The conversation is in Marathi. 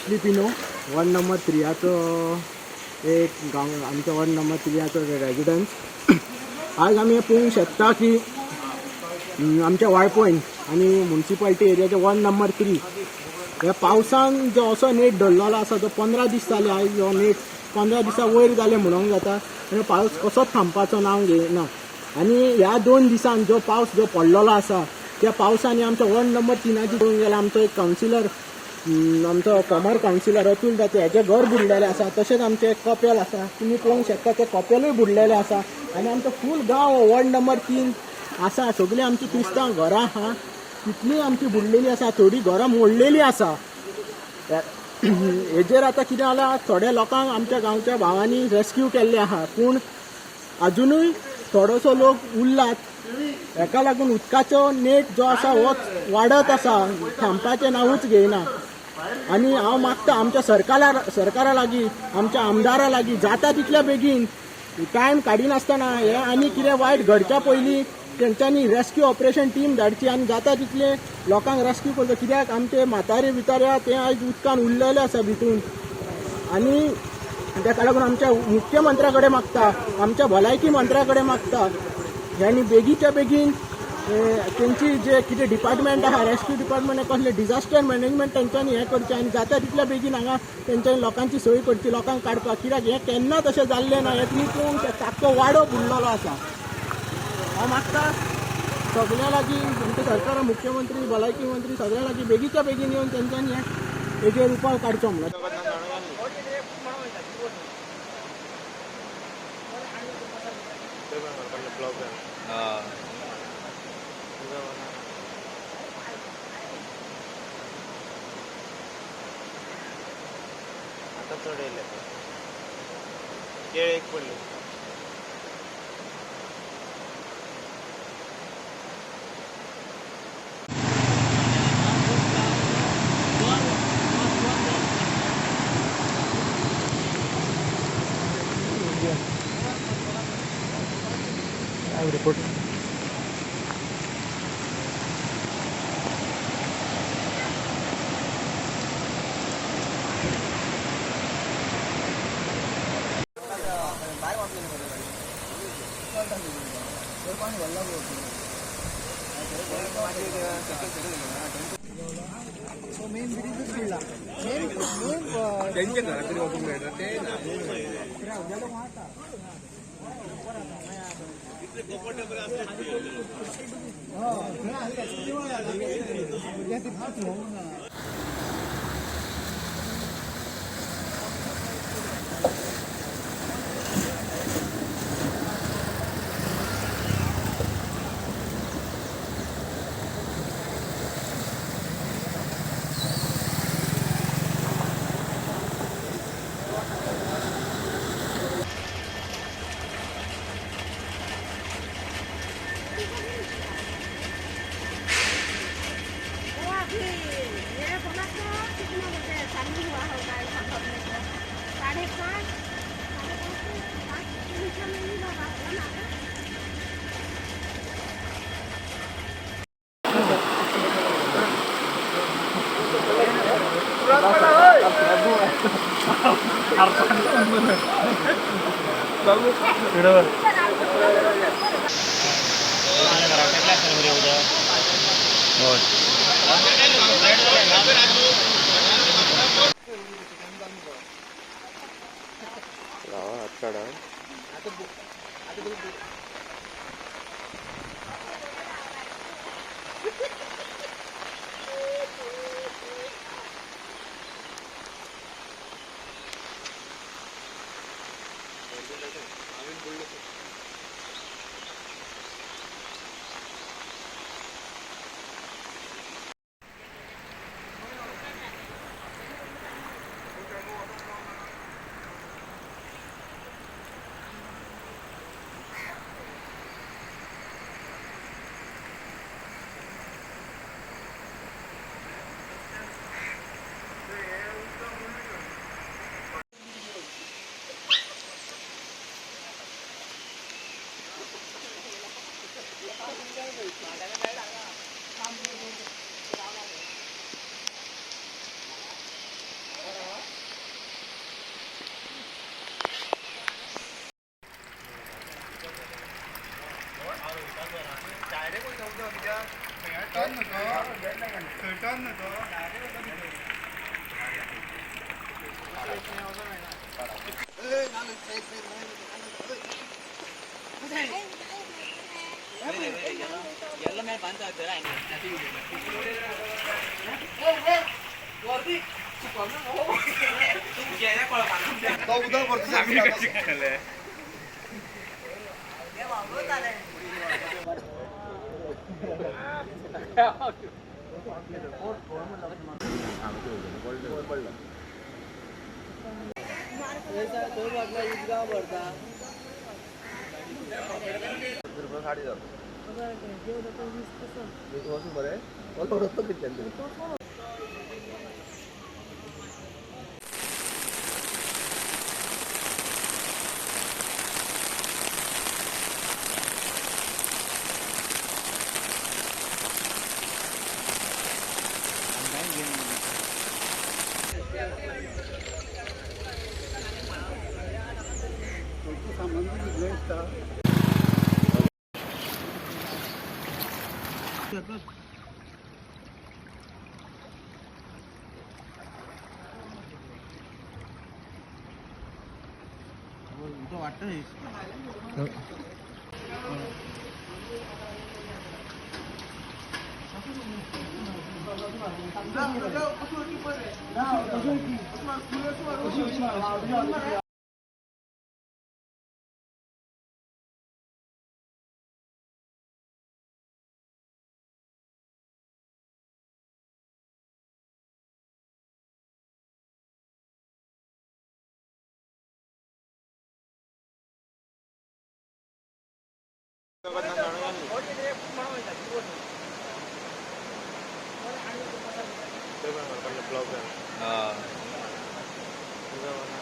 फिलिपिनो 1 नंबर 3 एक गांव आमच्या 1 नंबर 3 रेजिडेंस. आज आम्ही पळोवंक शकता की आमच्या वाळपय आणि म्युनिसिपालिटी एरियाचे 1 नंबर 3 ह्या पावसान जो असो नेट धरलेलो आसा तो 15 दीस जाले. आयज जो नेट 15 दिसा वयर जाले म्हणूंक जाता. आनी पावस कसोच थांबपाचो नांव घेयना. आनी ह्या 2 दिसान जो पावस जो पडलेलो आसा त्या पावसांनी आमच्या 1 नंबर 3 पळोवंक गेल्यार आमचो एक कावन्सिलर आमचो फॉर्मर कावन्सिलर अतुल दाते हेजे घर बुडलेले आसा. तशेंच आमचे एक कपेल आसा, तुमी पळोवंक शकता ते कपेलूय बुडलेले आसा. आनी आमचो फूल गांव 1 नंबर 3 आसा. सगळीं आमची क्रिस्तांव घरां आहा तितली आमची बुडलेली आसा, थोडी घरां मोडलेली आसा. हेजेर आतां कितें जाला, थोड्या लोकांक आमच्या गांवच्या भावांनी रेस्क्यू केल्ले आहा, पूण अजुनूय थोडोसो लोक उरलात. हेका लागून उदकाचो नेट जो आसा हो वाडत आसा, थांबपाचें नांवूच घेयना. आनी हांव मागता आमच्या सरकारा लागीं, आमच्या आमदारा लागीं जाता तितल्या बेगीन टायम काडिनासतना हे आनी कितें वायट घडच्या पयलीं तेंच्यांनी रेस्क्यू ऑपरेशन टीम धाडची आनी जाता तितले लोकांक रेस्क्यू करचो. कित्याक आमचे म्हातारे बितारे ते आयज उदकान उरलेले आसा भितून. आनी ताका लागून आमच्या मुख्यमंत्र्या कडेन मागता, आमच्या भलायकी मंत्र्या कडेन मागता ह्यांनी बेगीच्या बेगीन तेंची जे कितें डिपार्टमेंट आहा, रेस्क्यू डिपार्टमेंट कसले डिझास्टर मॅनेजमेंट तेंच्यांनी हें करचें आनी जाता तितल्या बेगीन हांगा तेंच्यांनी लोकांची सोय करची, लोकांक काडपाक. कित्याक हें केन्ना तशें जाल्लें ना. हें तुमी पळोवंक शकता, आख्खो वाडो बुडलेलो आसा. हांव मागता सगळ्या लागीं आमच्या सरकारा, मुख्यमंत्री, भलायकी मंत्री सगळ्या लागीं बेगीच्या बेगीन येवन तेंच्यांनी हेजेर उपाय काडचो म्हणून. आता चढेल केळ एक पडले. रिपोर्ट त्यांच्या घराकडे वापरून मिळतात ते ब्लॉग